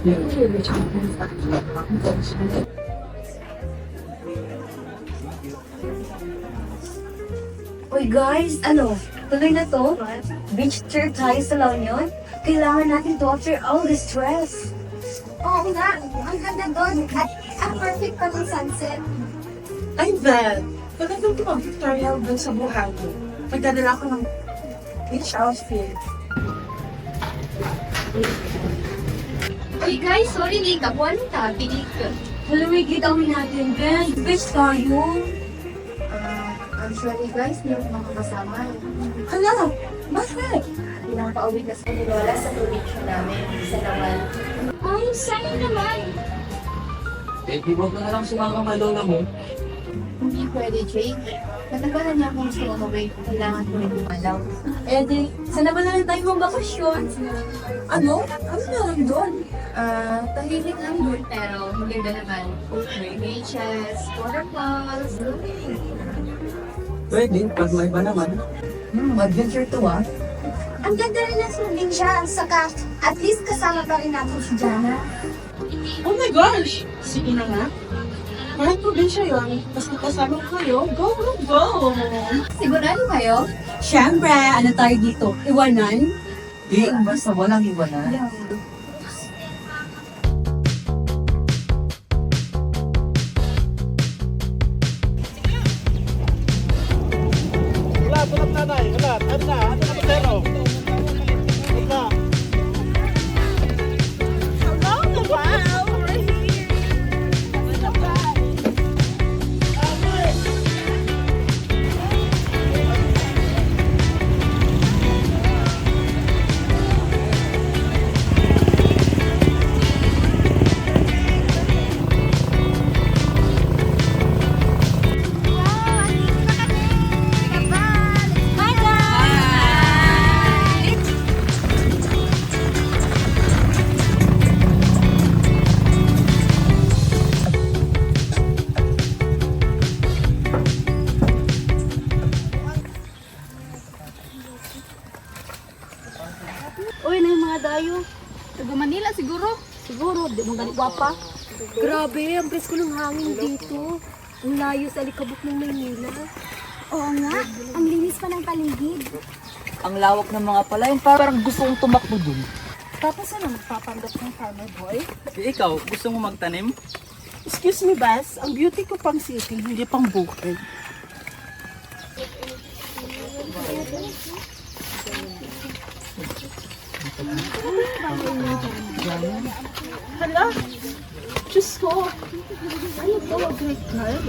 Uy guys, ano? Tuloy na to? Beach trip tayo sa La Union? Kailangan natin to after all the stress. Oo nga, ang ganda doon at ang perfect pa ng sunset. Ay, Val, talagang tumag-tutorial dun sa Buhago. Magdadala ko ng beach outfit. Uy guys, sorry late ako. Anong topic? Halamigit kami natin, Ben. Beach tayo. Actually guys, hindi ako makakasama. Hala, bakit? Bilang pauwi na sa Lola sa probinsya namin sa Lawan. Ay, sayang naman. Eh, di ba na lang sumama kay lola mo? Hindi pwede, Jake. Natagalan niya akong sumaway. Kailangan ko rin lumalaw. Eh di, saan naman na lang tayo magbakasyon? Ano? Ano na lang doon? Tahimik lang doon pero maganda naman. May beaches, waterfalls, Pwede, pag may ba naman? Adventure to ah. Ang ganda rin ng probinsya. Saka, at least kasama pa rin natin si Jana. Oh my gosh! Sige na nga. Kahit probinsya yun, basta kasama ko kayo, go, go, go! Sigurado kayo? Siyempre, ano tayo dito? Iwanan? Di, basta walang iwanan. Tulap nanay, ulat. Ano na pero? Wala. Uy, na yung mga dayo. Taga Manila siguro. Siguro, di mo ganit guwapa. Grabe, ang presko ng hangin dito. Ang layo sa alikabok ng Maynila. Oo nga, ang linis pa ng paligid. Ang lawak ng mga palayan, parang gusto kong tumakbo dun. Tapos ano, magpapanggap ng farmer boy? Eh, ikaw, gusto mo magtanim? Excuse me, Bas. Ang beauty ko pang city, hindi pang bukid. Hala? Diyos ko. Ano to? Great card?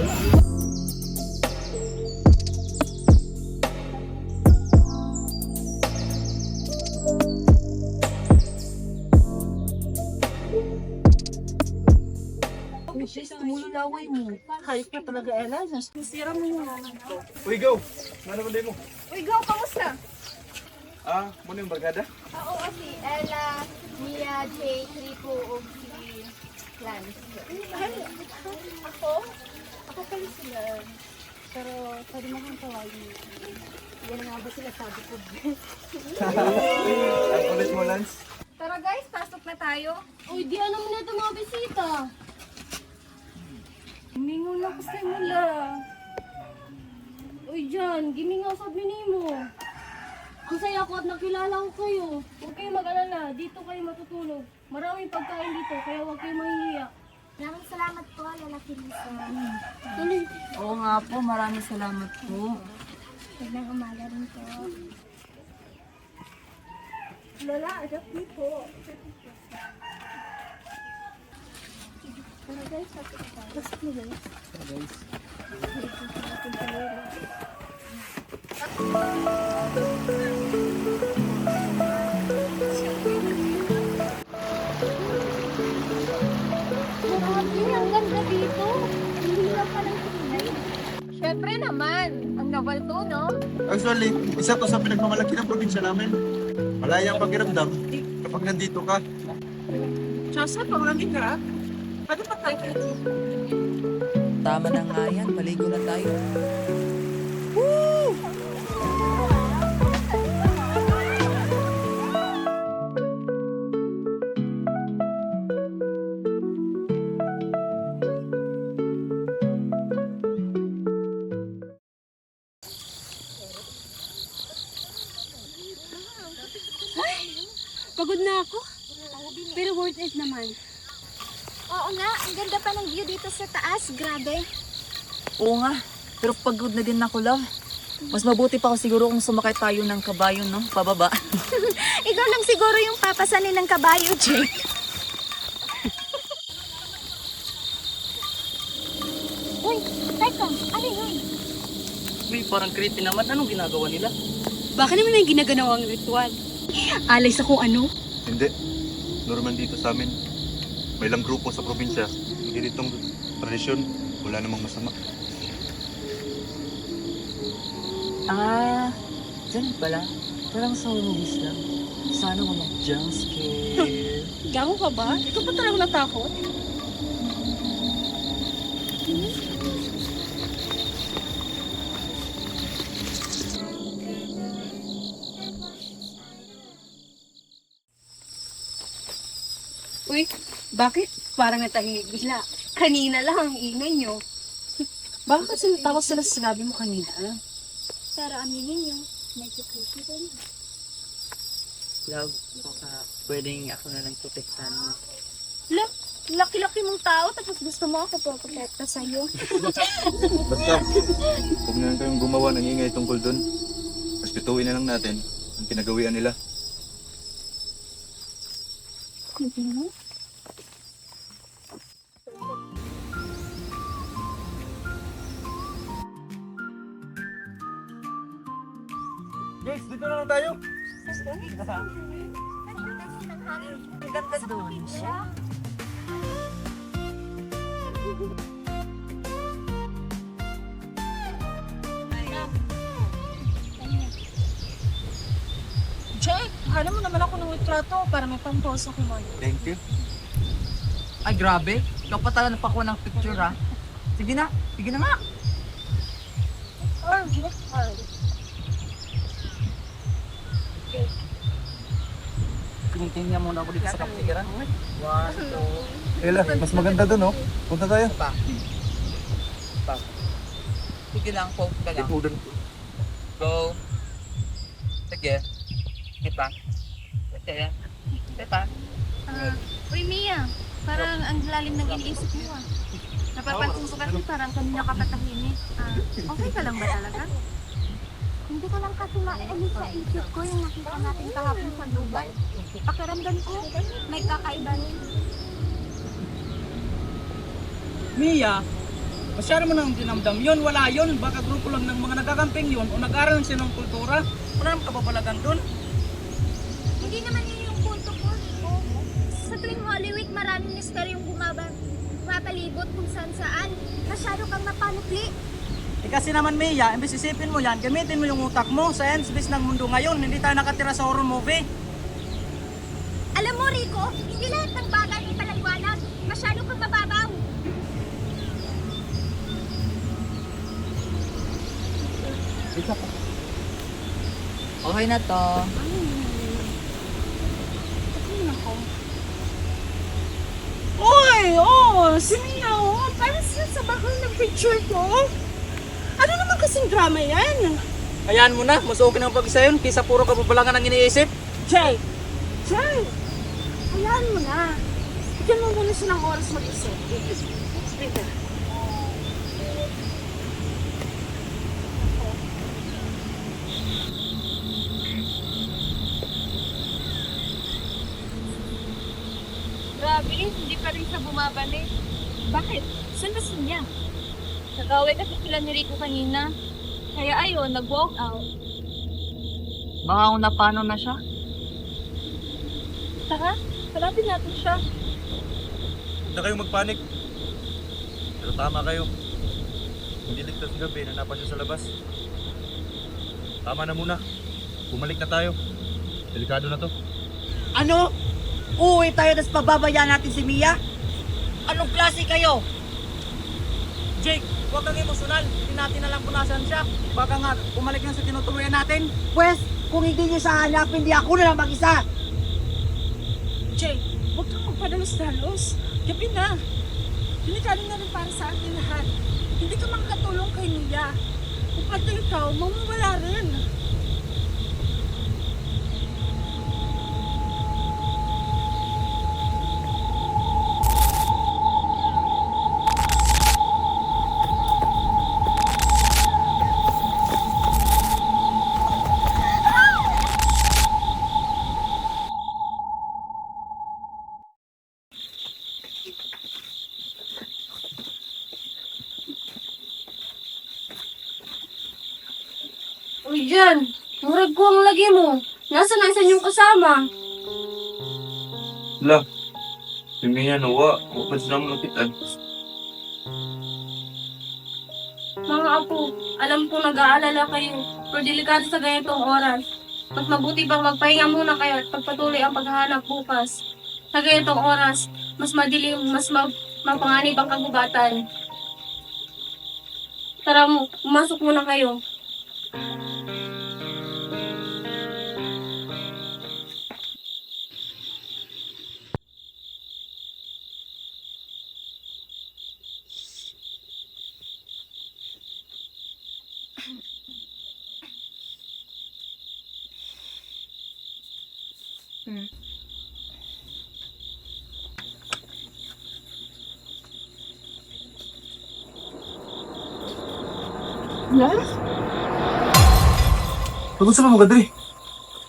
Sis, tumulo laway mo. Hayop na talaga, Ella. Nasira mo yung nanan ko. Uy, go! Ano naman din mo? Uy, go, kamusta? Ah, muna yung barkada? Oo, si Ella, Mia, Jay, Rico, o si Lance. Ako? Ako pala sila. Pero pwede mo kang tawagin. Yan nga ba sila sabi ko? Ang kulit mo, Lance. Tara guys, pasok na tayo. Uy, di alam mo na ito mga bisita. Gimingaw na kasi mula. Uy, Jan, gimingaw sabi mo. Ang saya ko at nakilala ko kayo. Huwag kayo mag-alala, dito kayo matutulog. Maraming pagkain dito, kaya huwag kayo mahihiya. Maraming salamat po, Lola Felisa. Tuloy. Oo nga po, maraming salamat po. Magandang umaga rin po. Lola, adapt me po. Tara guys, pasok na tayo. Pasok mo guys. Grabe, ang ganda dito. Hindi lang pala tunay. Siyempre naman, ang naval to, no? Actually, isa to sa pinagmamalaki ng probinsya namin. Malayang pakiramdam kapag nandito ka. Chasa, panglamig ka? Pwede pa tayo dito? Tama na nga yan, maligo na tayo. Pagod na ako. Pero worth it naman. Oo nga, ang ganda pa ng view dito sa taas. Grabe. Oo nga, pero pagod na din ako, love. Mas mabuti pa ako siguro kung sumakay tayo ng kabayo, no? Pababa. Ikaw lang siguro yung papasanin ng kabayo, Jake. Uy, teka, ano yun? Uy, parang creepy naman. Anong ginagawa nila? Baka naman may ginaganawang ritual. Alay sa kung ano. Hindi. Normal dito sa amin. May ilang grupo sa probinsya. Hindi ditong tradisyon. Wala namang masama. Ah, dyan pala. Parang sa movies lang. Sana walang jump scare. Gago ka ba? Ikaw pa talaga natakot? Uy, bakit? Parang natahimik bigla. Kanina lang ang ingay nyo. Bakit kasi natakot sila sa sinabi mo kanina? Pero aminin niyo, medyo creepy din. Love, baka pwedeng ako na lang protektahan mo. Look, laki-laki mong tao tapos gusto mo ako protekta sa'yo. Basta, huwag na lang kayong gumawa ng ingay tungkol dun. Mas bituin na lang natin ang pinagawian nila. Guys, dito na lang tayo. Ang ganda doon. Jake, alam mo naman ako ng litrato para may pang-post ako mo. Thank you. Ay, grabe. Ikaw pa talaga napakuha ng picture, ha? Sige na. Sige na nga. Tingin muna ako dito sa kapatiran. 1, 2, Ella, mas maganda dun, oh. Punta tayo. pa. Pa. Sige lang, po. Ka lang. Ikudan. Go. Sige. Sige pa. Sige. Sige pa. Uy, Mia, parang ang lalim ng iniisip mo ah. Napapansin ko kasi parang kanina ka patahimik. Okay ka lang ba talaga? Hindi ko lang kasi maalis sa isip ko yung nakita natin kahapon sa Dubai. Pakiramdam ko, may kakaiba rin. Mia, masyado mo nang dinamdam yun, wala yun. Baka grupo lang ng mga nagkakamping yun o nag-aral ng sinong kultura. Wala naman kababalagan dun. Hindi naman yun yung punto ko. Sa tuwing Holy Week, maraming misteryong pumapalibot kung saan-saan. Masyado kang mapanukli. Eh kasi naman Mia, imbes isipin mo yan, gamitin mo yung utak mo. Science based ng mundo ngayon, hindi tayo nakatira sa horror movie. Alam mo, Rico, hindi lahat ng bagay ay palagwanag. Masyado kang mababaw. Okay na to. Uy! Oh! Si Mia, oh! Parang sa bakal ng picture ko. Ano naman kasing drama yan? Hayaan mo na, mas okay ng pag-isa yun kaysa puro kababalangan ang iniisip. Jay! Jay! Hayaan mo na. Bigyan mo muna siya ng oras mag-isip. Sige. Grabe, hindi pa rin siya bumabalik. Bakit? Saan ba niya? Nag-away kasi sila ni Rico kanina. Kaya ayun, nag-walk out. Baka kung napano na siya. Tara, hanapin natin siya. Huwag na kayong magpanik. Pero tama kayo. Hindi ligtas ng gabi, nanapan siya sa labas. Tama na muna. Bumalik na tayo. Delikado na to. Ano? Uuwi tayo tapos pababayaan natin si Mia? Anong klase kayo? Jake, huwag kang emosyonal. Hindi natin alam kung nasaan siya. Baka nga, bumalik na sa tinutuluyan natin. Pwes, kung hindi niyo siya hanapin, hindi ako na lang mag-isa. Jay, huwag kang magpadalos-dalos. Gabi na. Delikado na rin para sa atin lahat. Hindi ka makakatulong kay Mia. Kung pati ikaw, mamawala rin. Diyan, murag ko ang lagi mo. Nasaan yung kasama? Wala. Pimiya nawa. Huwag na mo nakitaan. Mga apo, alam ko nag-aalala kayo. Pero delikado sa ganitong oras. Mas mabuti bang magpahinga muna kayo at pagpatuloy ang paghahanap bukas. Sa ganitong oras, mas madilim, mapanganib ang kagubatan. Tara mo, pumasok muna kayo. Pagod sa mga dre.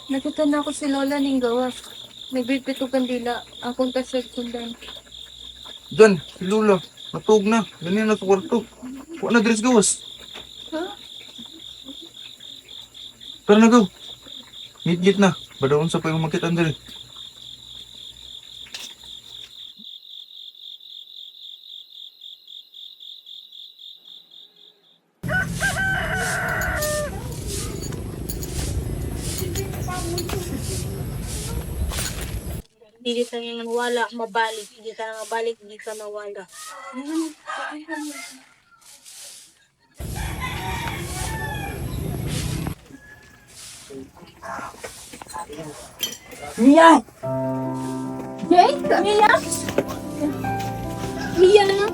Nakita na ako si Lola ning gawas. Nagbibit og kandila. Akong tasag sundan. Diyan, si Lula. Natug na. Ganyan na sa kwarto. Huwag na dress gawas. Tara na gaw. Ngit-ngit na. Badaon sa payong makita dre. Hindi ka nga nawala, mabalik. Hindi ka na mabalik, hindi ka nawala. Mia! Jake? Mia? Mia na?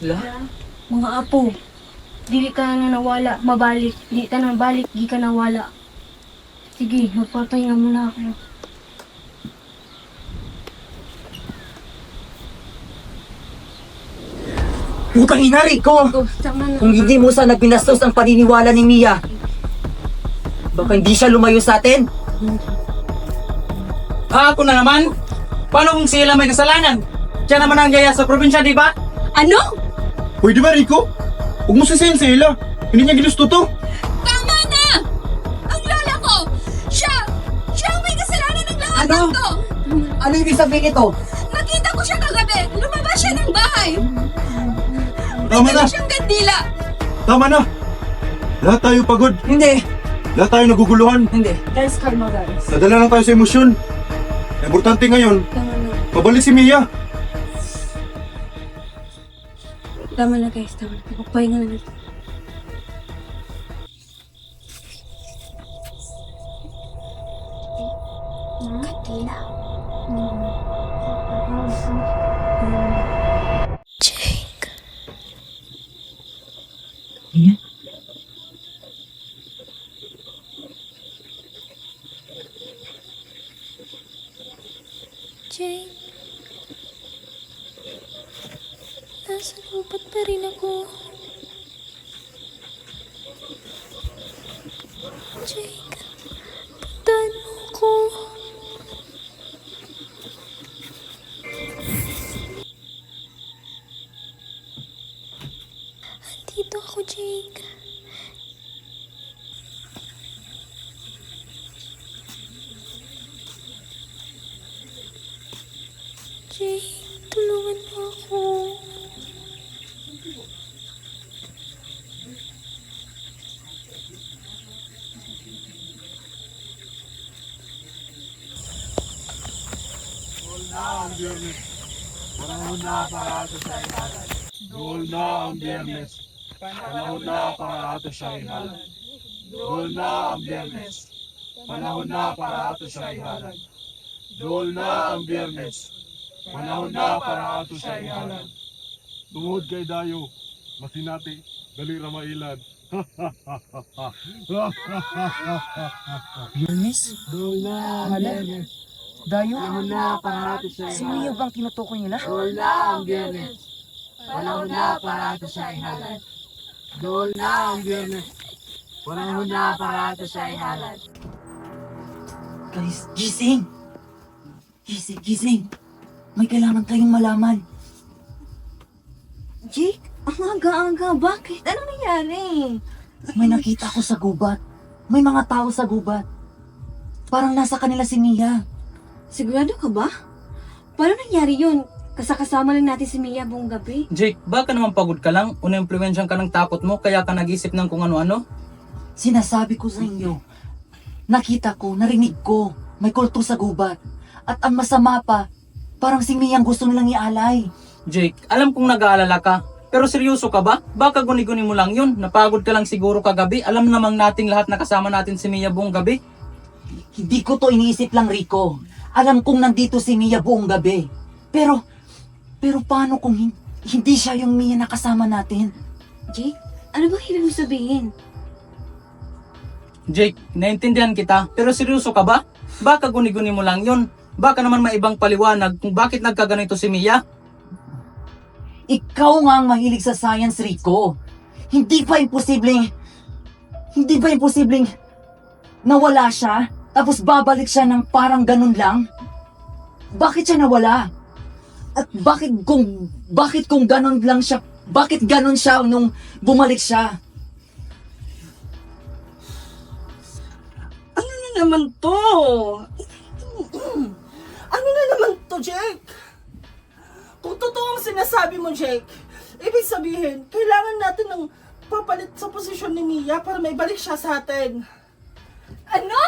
La? Mga apo, dili ka na nawala, mabalik. Di ka na balik, di ka nawala. Sige, magpatay nga muna ako. Putang ina, Rico! Tama na. Kung hindi mo sana pinastos ang paniniwala ni Mia, baka hindi siya lumayo sa atin. Ako na naman? Paano kung sila may kasalanan? Siya naman ang yaya sa probinsya, di ba? Ano? Pwede ba, Rico? Huwag mo sisihin sa ila. Hindi niya ginusto to. Tama na! Ang lola ko! Siya ang may kasalanan ng lahat Ano? ng to! Ano ibig sabihin ito? Nakita ko siya kagabi! Lumabas siya ng bahay! Tama na. Siyang kandila! Tama na. Lahat tayo pagod. Hindi, Lahat tayo naguguluhan. hindi. Guys, kalma guys. Nadala lang tayo sa emosyon. Importante ngayon, Tama na. mabalik si Mia. Tama na guys, tama na. Magpahinga na natin. Katila. Jake. Mia? Jake, nasa lupat pa rin ako. Jake, puntahan mo ako. Andito ako, Jake. Jake, tulungan mo ako. Doon na ang biyernes. Panahon na para ato siya ihalad. Doon na ang biyernes. Panahon na para ato siya ihalad. Doon na ang biyernes. Panahon na para ato siya ihalad. Tungod kay Dayo, masinati, dali ra mailan. Biyernes? Doon na ang biyernes. Dayo? Panahon na para ato siya Si Mia bang tinutukoy nila? Doon na ang biyernes. Panahon na para ato siya ihalad. Doon na ang biyernes. Panahon na para ato siya ihalad. Guys, gising! Gising, gising! May kailangan tayong malaman. Jake, ang aga-aga. Bakit? Anong nangyari? May nakita ko sa gubat. May mga tao sa gubat. Parang nasa kanila si Mia. Sigurado ka ba? Paano nangyari yun? Kasama lang natin si Mia buong gabi. Jake, baka naman pagod ka lang o na-impluensyan ka ng takot mo kaya ka nag-isip ng kung ano-ano? Sinasabi ko sa inyo, nakita ko, narinig ko, may kulto sa gubat. At ang masama pa, parang si Mia ang gusto nilang ialay. Jake, alam kong nag-aalala ka, pero seryoso ka ba? Baka guni-guni mo lang yun. Napagod ka lang siguro kagabi. Alam namang nating lahat na kasama natin si Mia buong gabi. Hindi ko to iniisip lang, Rico. Alam kong nandito si Mia buong gabi. Pero paano kung hindi siya yung Mia na kasama natin? Jake, ano ba ibig mo sabihin? Jake, naintindihan kita, pero seryoso ka ba? Baka guni-guni mo lang yun. Baka naman may ibang paliwanag kung bakit nagkaganito si Mia. Ikaw nga ang mahilig sa science, Rico. Hindi ba imposibleng nawala siya, tapos babalik siya ng parang ganun lang? Bakit siya nawala? At bakit kung ganun lang siya, bakit ganun siya nung bumalik siya? Ano na naman to? Ano na naman to, Jake? Kung totoo ang sinasabi mo, Jake, ibig sabihin, kailangan natin ng papalit sa posisyon ni Mia para may balik siya sa atin. Ano?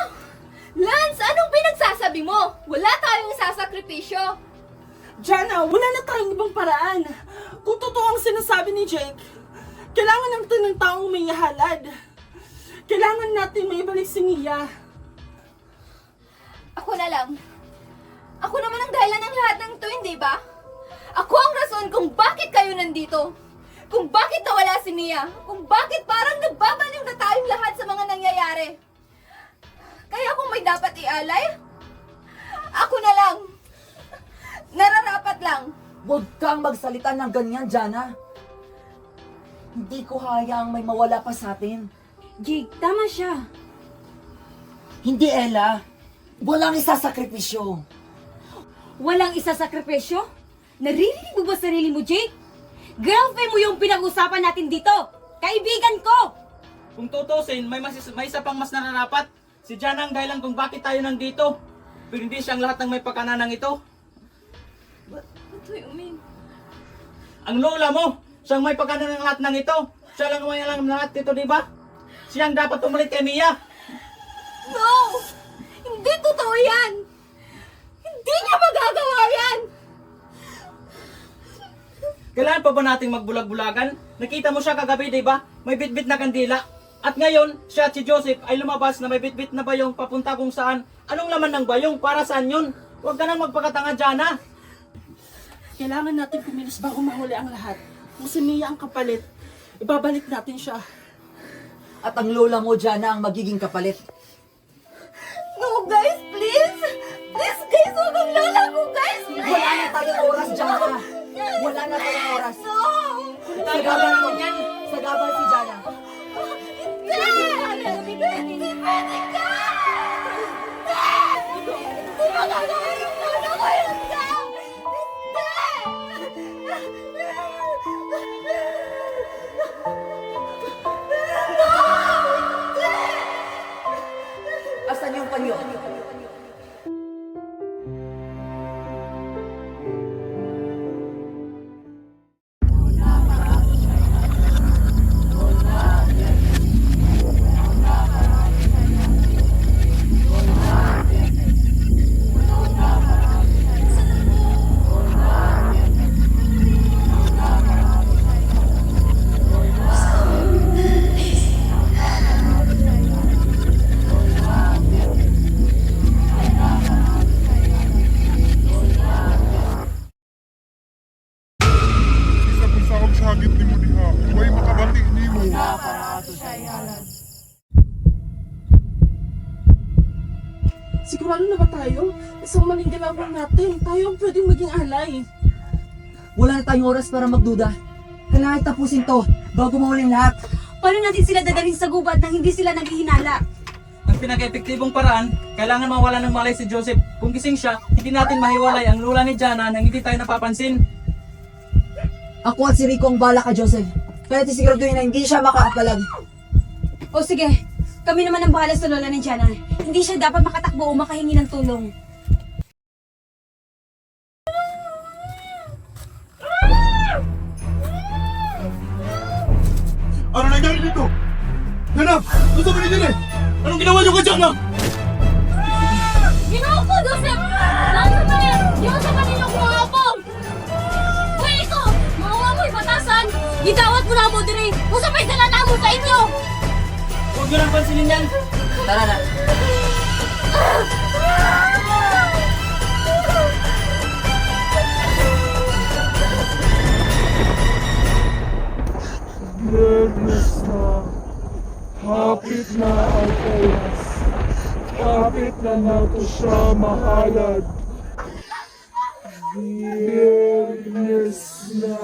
Lance, anong pinagsasabi mo? Wala tayong sasakripisyo. Jana, wala na tayong ibang paraan. Kung totoo ang sinasabi ni Jake, kailangan natin ng taong may halad. Kailangan natin may balik si Mia. Ako na lang. Ako naman ang dahilan ng lahat ng ito, hindi ba? Ako ang rason kung bakit kayo nandito. Kung bakit nawala si Mia. Kung bakit parang nagbabaliw na tayong lahat sa mga nangyayari. Kaya kung may dapat ialay, ako na lang. Nararapat lang. Huwag kang magsalita ng ganyan, Jana. Hindi ko hayaang may mawala pa sa atin. Jake, tama siya. Hindi, Ella. Walang isasakripisyo. Walang isasakripisyo? Naririnig mo ba sarili mo, Jake? Girlfriend mo yung pinag-usapan natin dito. Kaibigan ko. Kung tutusin, may isa pang mas nararapat. Si Jana ang dahilan kung bakit tayo nandito. Pero hindi siyang lahat ng may pagkananang ito. What do you mean? Ang lola mo, siyang may pagkananang lahat ng ito. Siya lang may alam lahat dito, di ba? Siyang dapat umalit kay Mia. No! Hindi totoo yan! Hindi niya magagawa yan! Kailangan pa ba nating magbulag-bulagan? Nakita mo siya kagabi, di ba? May bitbit na kandila. At ngayon, siya at si Joseph ay lumabas na may bitbit na bayong papunta kung saan. Anong laman ng bayong? Para saan yun? Huwag ka nang magpakatanga, Jana. Kailangan natin kumilos bago mahuli ang lahat. Kung si Mia ang kapalit, ibabalik natin siya. At ang lola mo, Jana, ang magiging kapalit. No, guys, please! Please, guys, huwag ang lola ko, guys! Wala na tayong oras, Jana. Wala na tayong oras. No! Sagaban mo. Sagaban si Jana. Hindi pwede ka! Hindi magagawa yung lola ko yun ka! Asan yung panyo? Isa kung sa sagit ni mo diha, huwag makabati ni mo. Sigurado na ba tayo? Isang maling ginagawa natin. Tayo ang pwedeng maging alay. Wala na tayong oras para magduda. Kailangan tapusin to bago mauling lahat. Paano natin sila dadalhin sa gubat nang hindi sila naghihinala? Ang pinaka-epektibong paraan, kailangan mawala ng malay si Joseph. Kung gising siya, hindi natin mahiwalay ang lula ni Jana nang hindi tayo napapansin. Ako at si Rico ang bala ka, Joseph. Kaya tisiguraduhin na hindi siya makaapalag. O sige, kami naman ang bahala sa lola ni Jana. Hindi siya dapat makatakbo o makahingi ng tulong. Ano nangyari dito? Ganap! Gusto mo dito eh! Anong ginawa niyo ka dyan, ha? Ginawa ko, Joseph! Nasa pa rin! Joseph, pa rin yung mga po! Uy, ito! Mga mo'y batasan! Gidawat mo na mo diri! Kung sa may dalala mo sa inyo! Huwag nyo lang pansinin yan. Tara na. Biyernes na. Hapit na ang oras. Hapit na nato siya mahalad. Biyernes na.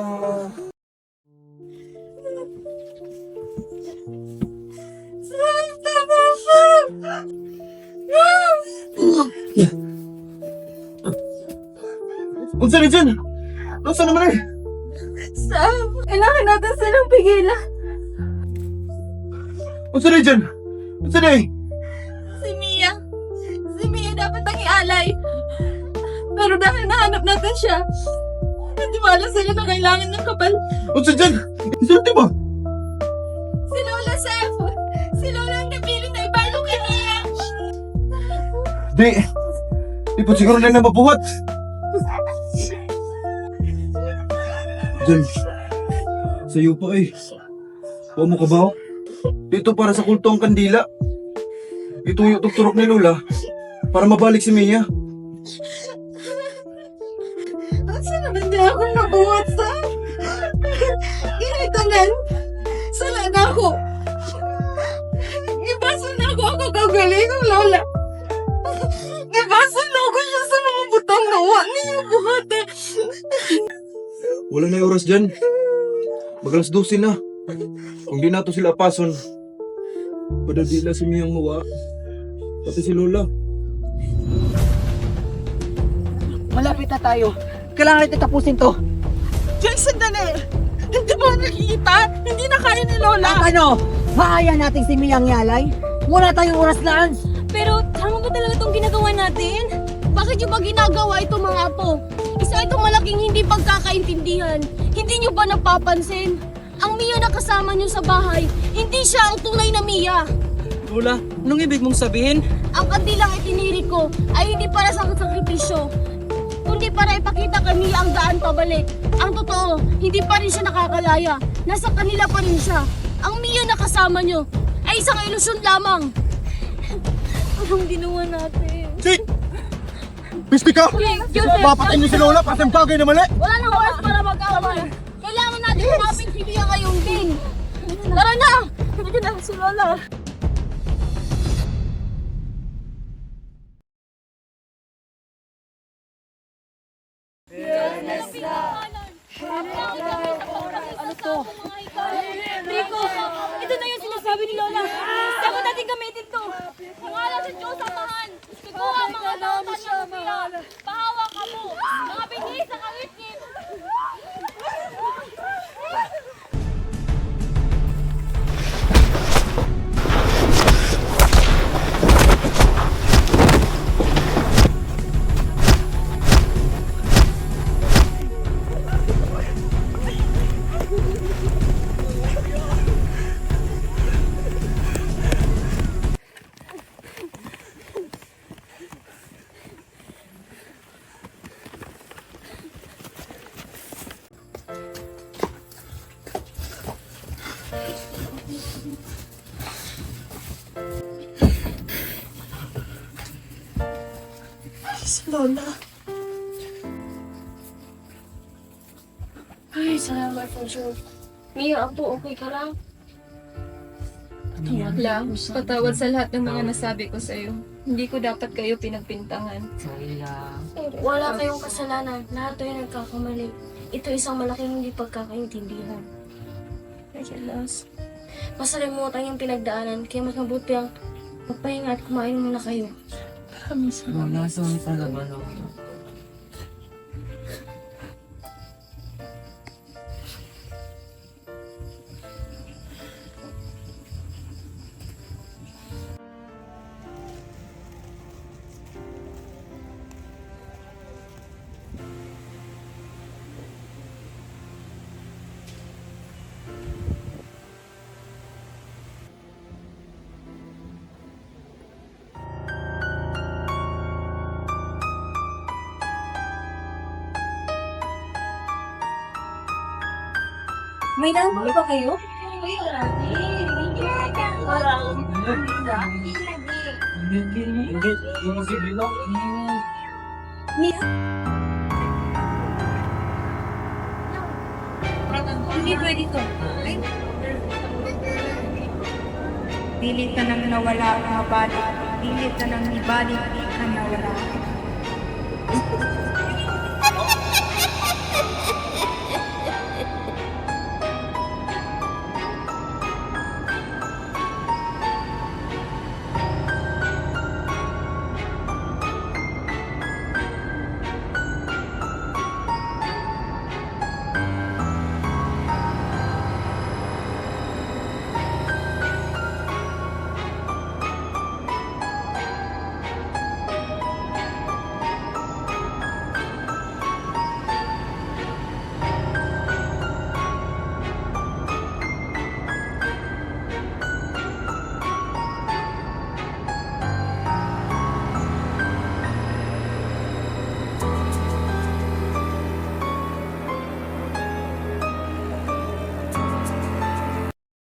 Unsa na dyan? Unsa naman eh? Sam, kailangan natin silang pigilan. Unsa na dyan? Unsa na eh? Si Mia dapat ang ialay. Pero dahil nahanap natin siya, hindi wala sila na kailangan ng kapal. Unsa dyan? Isulti ba? Si Lola, Seth! Si Lola ang napiling na ibalo kay Mia! Di po siguro na mabuhat. Diyan. Sa'yo pa eh. Huwag mo kabaw. Dito para sa kulto ang kandila. Ituyo itong turok ni Lola para mabalik si Mia. Saan naman di ako nabuhat sa? Ginitanan! Sala na ako! Ibasa na ako gagaling ng Lola! Ibasa na ako siya sa mga butang nawa niya buhat eh! Wala na oras dyan. Magalas 12 na. Kung di nato sila pason, padadila si Mia ang mawa. Pati si Lola. Malapit na tayo. Kailangan natin tapusin to. Jason, dali! Hindi mo nakikita? Hindi na kaya ni Lola! Ano? Mahaya natin si Mia ang yalay? Wala tayong oras, Lance. Pero tama ba talaga itong ginagawa natin? Bakit nyo ba ginagawa ito mga apo? Isa itong malaking hindi pagkakaintindihan. Hindi nyo ba napapansin? Ang Mia na kasama nyo sa bahay, hindi siya ang tunay na Mia. Lola, anong ibig mong sabihin? Ang kandilang itinirik ko ay hindi para sa sakripisyo, kundi para ipakita kay Mia ang daan pabalik. Ang totoo, hindi pa rin siya nakakalaya. Nasa kanila pa rin siya. Ang Mia na kasama nyo ay isang ilusyon lamang. Anong ginawa natin? Jake! Pisti ka! Joseph! Papatayin niyo si Lola para sa bagay na mali! Wala nang oras para mag-away. Kailangan natin kumapit si Mia ngayong din. Tara na! Hindi na si Lola. Ano to? Rico, ito na yung sinasabi ni Lola. Dapat natin gamitin to. Pangalan sa Diyos samahan. Kukuha ang mga nautan ng Mia. Pahawa ka mo. Mga binhi sa kawitkin. Si Lola. Ay, salamat po, Diyos. Mia, apo, okay ka lang? Lang, patawad sa lahat ng mga nasabi ko sa'yo. Hindi ko dapat kayo pinagpintangan. Sorry lang. Wala kayong kasalanan. Lahat tayo nagkakamali. Ito isang malaking hindi pagkakaintindihan. Ay, Diyos. Masalimutan yung pinagdaanan, kaya mas mabuti ang Magpahinga at kumain muna kayo. Maraming salamat. Nasaan pa naman ako? May nabuli ba kayo? Hindi pwede to. Pilit ka nang nawala, mabalik. Pilit ka nang ibalik, di ka nawala.